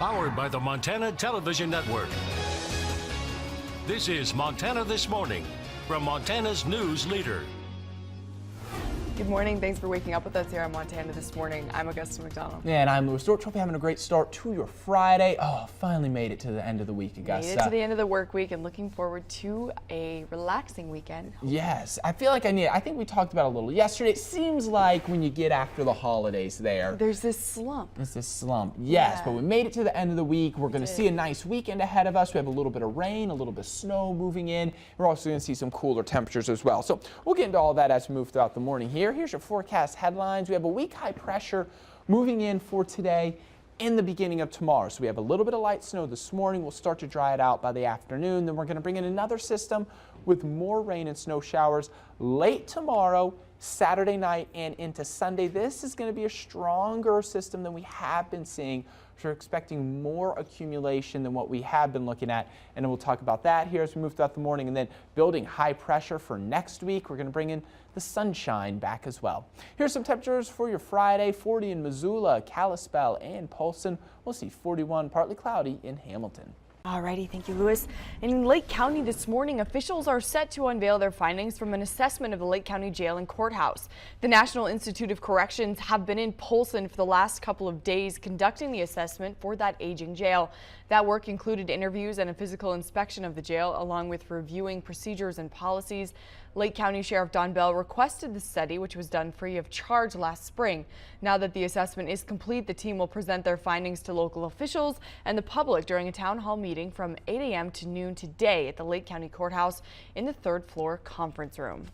Powered by the Montana Television Network. This is Montana This Morning from Montana's news leader. Good morning. Thanks for waking up with us here on Montana This Morning. I'm Augusta McDonald. Yeah, and I'm Louis Stewart. Hope you're having a great start to your Friday. Oh, finally made it to the end of the week, Augusta. Made it to the end of the work week and looking forward to a relaxing weekend. Yes, I feel like I think we talked about it a little yesterday. It seems like when you get after the holidays there's this slump. Yes, Yeah. but we made it to the end of the week. We're going to see a nice weekend ahead of us. We have a little bit of rain, a little bit of snow moving in. We're also going to see some cooler temperatures as well. So we'll get into all that as we move throughout the morning here. Here's your forecast headlines. We have a weak high pressure moving in for today and the beginning of tomorrow. So we have a little bit of light snow this morning. We'll start to dry it out by the afternoon. Then we're going to bring in another system with more rain and snow showers late tomorrow, Saturday night, and into Sunday. This is going to be a stronger system than we have been seeing. We're expecting more accumulation than what we have been looking at, and we'll talk about that here as we move throughout the morning. And then building high pressure for next week, we're going to bring in the sunshine back as well. Here's some temperatures for your Friday. 40 in Missoula, Kalispell, and Polson. We'll see 41, partly cloudy in Hamilton. Alrighty, thank you, Louis. In Lake County this morning, officials are set to unveil their findings from an assessment of the Lake County Jail and Courthouse. The National Institute of Corrections have been in Polson for the last couple of days conducting the assessment for that aging jail. That work included interviews and a physical inspection of the jail, along with reviewing procedures and policies. Lake County Sheriff Don Bell requested the study, which was done free of charge last spring. Now that the assessment is complete, the team will present their findings to local officials and the public during a town hall meeting from 8 a.m. to noon today at the Lake County Courthouse in the third floor conference room.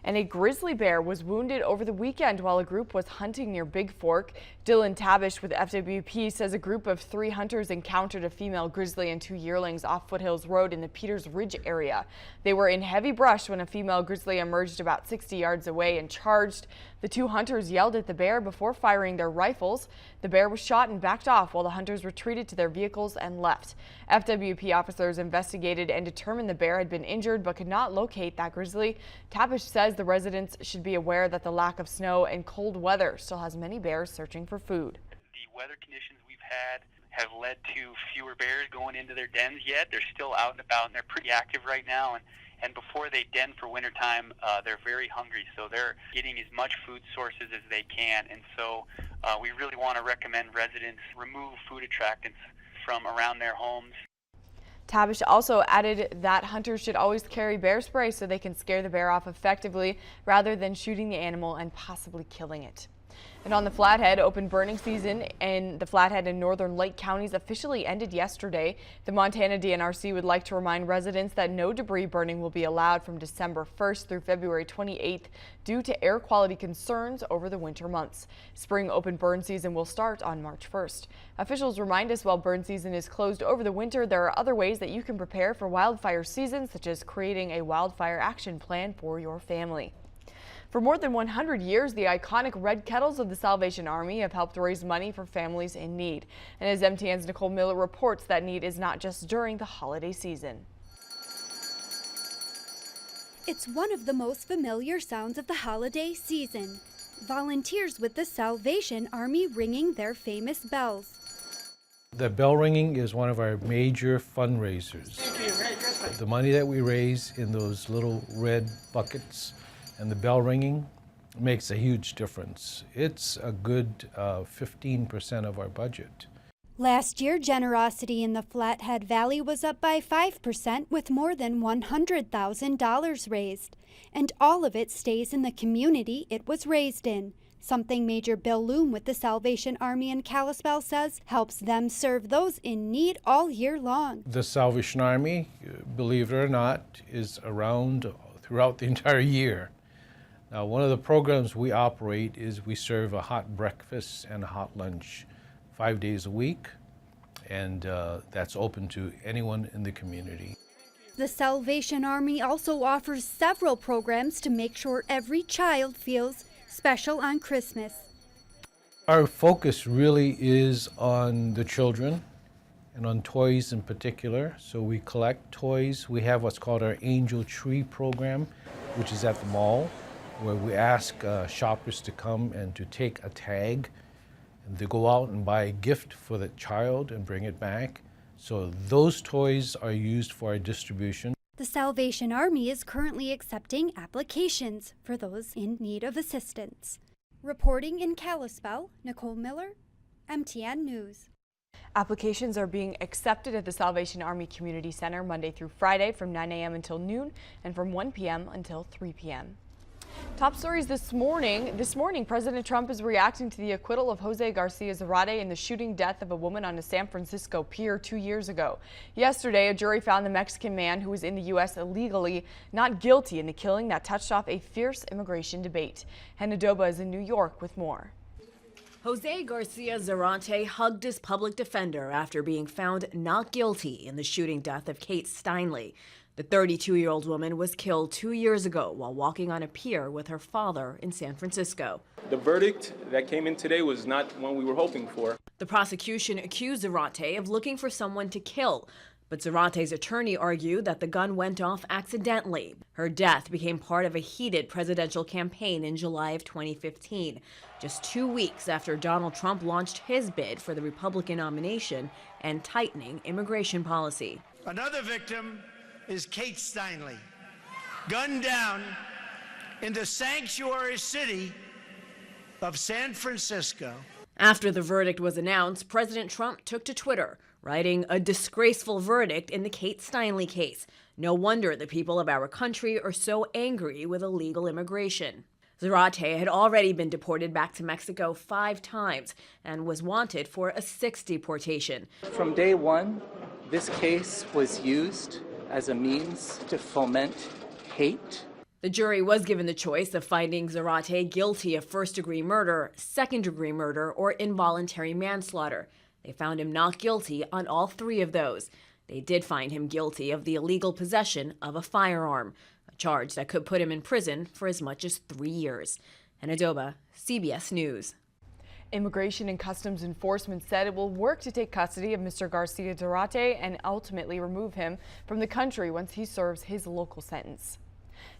And a grizzly bear was wounded over the weekend while a group was hunting near Big Fork. Dylan Tabish with FWP says a group of 3 hunters encountered a female grizzly and 2 yearlings off Foothills Road in the Peters Ridge area. They were in heavy brush when a female grizzly emerged about 60 yards away and charged. The 2 hunters yelled at the bear before firing their rifles. The bear was shot and backed off while the hunters retreated to their vehicles and left. FWP officers investigated and determined the bear had been injured but could not locate that grizzly. Tabish says the residents should be aware that the lack of snow and cold weather still has many bears searching for food. The weather conditions we've had have led to fewer bears going into their dens yet. They're still out and about and they're pretty active right now. And before they den for wintertime, they're very hungry, so they're getting as much food sources as they can. And so we really want to recommend residents remove food attractants from around their homes. Tabish also added that hunters should always carry bear spray so they can scare the bear off effectively rather than shooting the animal and possibly killing it. And on the Flathead, open burning season in the Flathead and northern Lake counties officially ended yesterday. The Montana DNRC would like to remind residents that no debris burning will be allowed from December 1st through February 28th due to air quality concerns over the winter months. Spring open burn season will start on March 1st. Officials remind us while burn season is closed over the winter, there are other ways that you can prepare for wildfire season, such as creating a wildfire action plan for your family. For more than 100 years, the iconic red kettles of the Salvation Army have helped raise money for families in need. And as MTN's Nicole Miller reports, that need is not just during the holiday season. It's one of the most familiar sounds of the holiday season. Volunteers with the Salvation Army ringing their famous bells. The bell ringing is one of our major fundraisers. The money that we raise in those little red buckets and the bell ringing makes a huge difference. It's a good 15% of our budget. Last year, generosity in the Flathead Valley was up by 5% with more than $100,000 raised. And all of it stays in the community it was raised in. Something Major Bill Loom with the Salvation Army in Kalispell says helps them serve those in need all year long. The Salvation Army, believe it or not, is around throughout the entire year. Now, one of the programs we operate is we serve a hot breakfast and a hot lunch 5 days a week, and that's open to anyone in the community. The Salvation Army also offers several programs to make sure every child feels special on Christmas. Our focus really is on the children and on toys in particular. So we collect toys. We have what's called our Angel Tree program, which is at the mall, where we ask shoppers to come and to take a tag and they go out and buy a gift for the child and bring it back. So those toys are used for our distribution. The Salvation Army is currently accepting applications for those in need of assistance. Reporting in Kalispell, Nicole Miller, MTN News. Applications are being accepted at the Salvation Army Community Center Monday through Friday from 9 a.m. until noon and from 1 p.m. until 3 p.m. Top stories this morning. President Trump is reacting to the acquittal of Jose Garcia Zarate in the shooting death of a woman on a San Francisco pier 2 years ago. Yesterday, a jury found the Mexican man who was in the U.S. illegally not guilty in the killing that touched off a fierce immigration debate. Hannah Doba is in New York with more. Jose Garcia Zarate hugged his public defender after being found not guilty in the shooting death of Kate Steinle. The 32-year-old woman was killed 2 years ago while walking on a pier with her father in San Francisco. The verdict that came in today was not one we were hoping for. The prosecution accused Zarate of looking for someone to kill, but Zarate's attorney argued that the gun went off accidentally. Her death became part of a heated presidential campaign in July of 2015, just 2 weeks after Donald Trump launched his bid for the Republican nomination and tightening immigration policy. Another victim is Kate Steinle, gunned down in the sanctuary city of San Francisco. After the verdict was announced, President Trump took to Twitter, writing a disgraceful verdict in the Kate Steinle case. No wonder the people of our country are so angry with illegal immigration. Zarate had already been deported back to Mexico 5 times and was wanted for a 6th deportation. From day one, this case was used as a means to foment hate. The jury was given the choice of finding Zarate guilty of first-degree murder, second-degree murder, or involuntary manslaughter. They found him not guilty on all 3 of those. They did find him guilty of the illegal possession of a firearm, a charge that could put him in prison for as much as 3 years. Hannah Doba, CBS News. Immigration and Customs Enforcement said it will work to take custody of Mr. Garcia Zarate and ultimately remove him from the country once he serves his local sentence.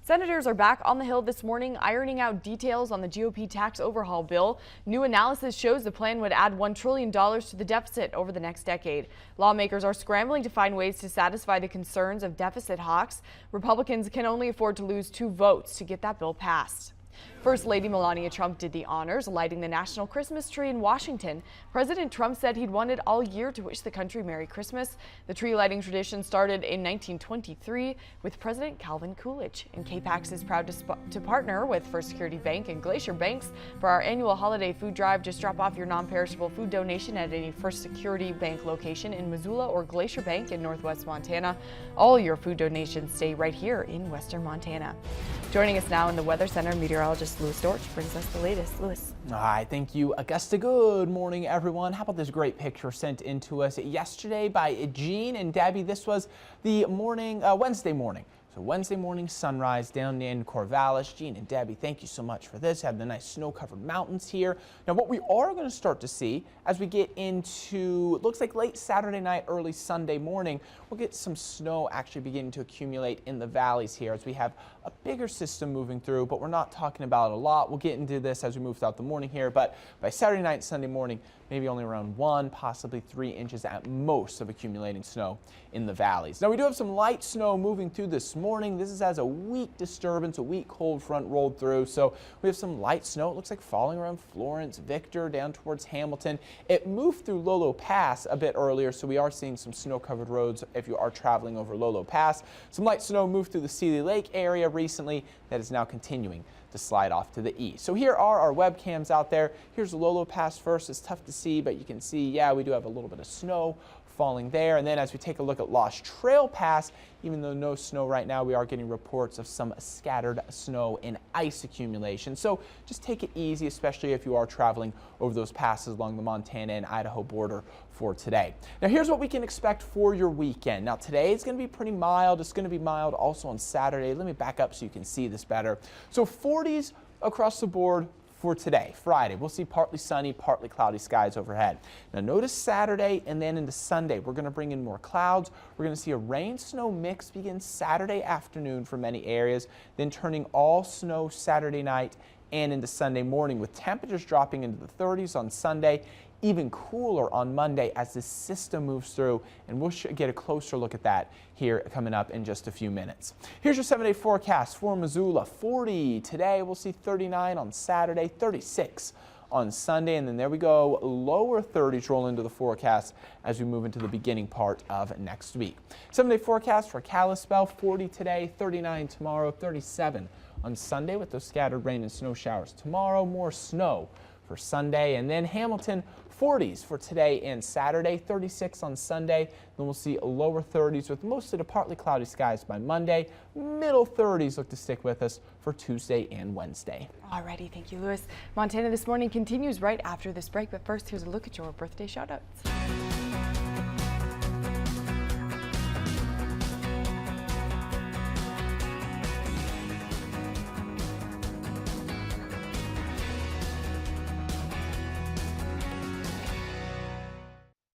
Senators are back on the Hill this morning, ironing out details on the GOP tax overhaul bill. New analysis shows the plan would add $1 trillion to the deficit over the next decade. Lawmakers are scrambling to find ways to satisfy the concerns of deficit hawks. Republicans can only afford to lose 2 votes to get that bill passed. First Lady Melania Trump did the honors, lighting the national Christmas tree in Washington. President Trump said he'd wanted all year to wish the country Merry Christmas. The tree lighting tradition started in 1923 with President Calvin Coolidge. And KPAX is proud to partner with First Security Bank and Glacier Banks for our annual holiday food drive. Just drop off your non-perishable food donation at any First Security Bank location in Missoula or Glacier Bank in Northwest Montana. All your food donations stay right here in Western Montana. Joining us now in the Weather Center, meteorologist Louis Dortch brings us the latest. Louis. All right, thank you, Augusta. Good morning, everyone. How about this great picture sent in to us yesterday by Jean and Debbie? This was the morning, Wednesday morning. So Wednesday morning sunrise down in Corvallis. Jean and Debbie, thank you so much for this. Have the nice snow-covered mountains here. Now, what we are going to start to see as we get into, it looks like late Saturday night, early Sunday morning, we'll get some snow actually beginning to accumulate in the valleys here as we have a bigger system moving through, but we're not talking about it a lot. We'll get into this as we move throughout the morning here, but by Saturday night, Sunday morning, maybe only around 1, possibly 3 inches at most of accumulating snow in the valleys. Now, we do have some light snow moving through this morning. This is as a weak disturbance, a weak cold front rolled through. So we have some light snow. It looks like falling around Florence, Victor, down towards Hamilton. It moved through Lolo Pass a bit earlier, so we are seeing some snow-covered roads if you are traveling over Lolo Pass. Some light snow moved through the Seeley Lake area recently that is now continuing to slide off to the east. So here are our webcams out there. Here's Lolo Pass first. It's tough to see, but you can see, yeah, we do have a little bit of snow falling there. And then as we take a look at Lost Trail Pass, even though no snow right now, we are getting reports of some scattered snow and ice accumulation. So just take it easy, especially if you are traveling over those passes along the Montana and Idaho border for today. Now here's what we can expect for your weekend. Now today it's going to be pretty mild. It's going to be mild also on Saturday. Let me back up so you can see this better. So 40s across the board for today, Friday. We'll see partly sunny, partly cloudy skies overhead. Now notice Saturday and then into Sunday, we're going to bring in more clouds. We're going to see a rain-snow mix begin Saturday afternoon for many areas, then turning all snow Saturday night and into Sunday morning, with temperatures dropping into the 30s on Sunday, even cooler on Monday as this system moves through, and we'll get a closer look at that here coming up in just a few minutes. Here's your 7-day forecast for Missoula. 40 today, we'll see 39 on Saturday, 36 on Sunday, and then there we go, lower 30s roll into the forecast as we move into the beginning part of next week. 7-day forecast for Kalispell, 40 today, 39 tomorrow, 37 on Sunday with those scattered rain and snow showers tomorrow, more snow for Sunday, and then Hamilton, 40s for today and Saturday, 36 on Sunday. Then we'll see lower 30s with mostly to partly cloudy skies by Monday. Middle 30s look to stick with us for Tuesday and Wednesday. Alrighty, thank you, Lewis. Montana This Morning continues right after this break, but first, here's a look at your birthday shout-outs.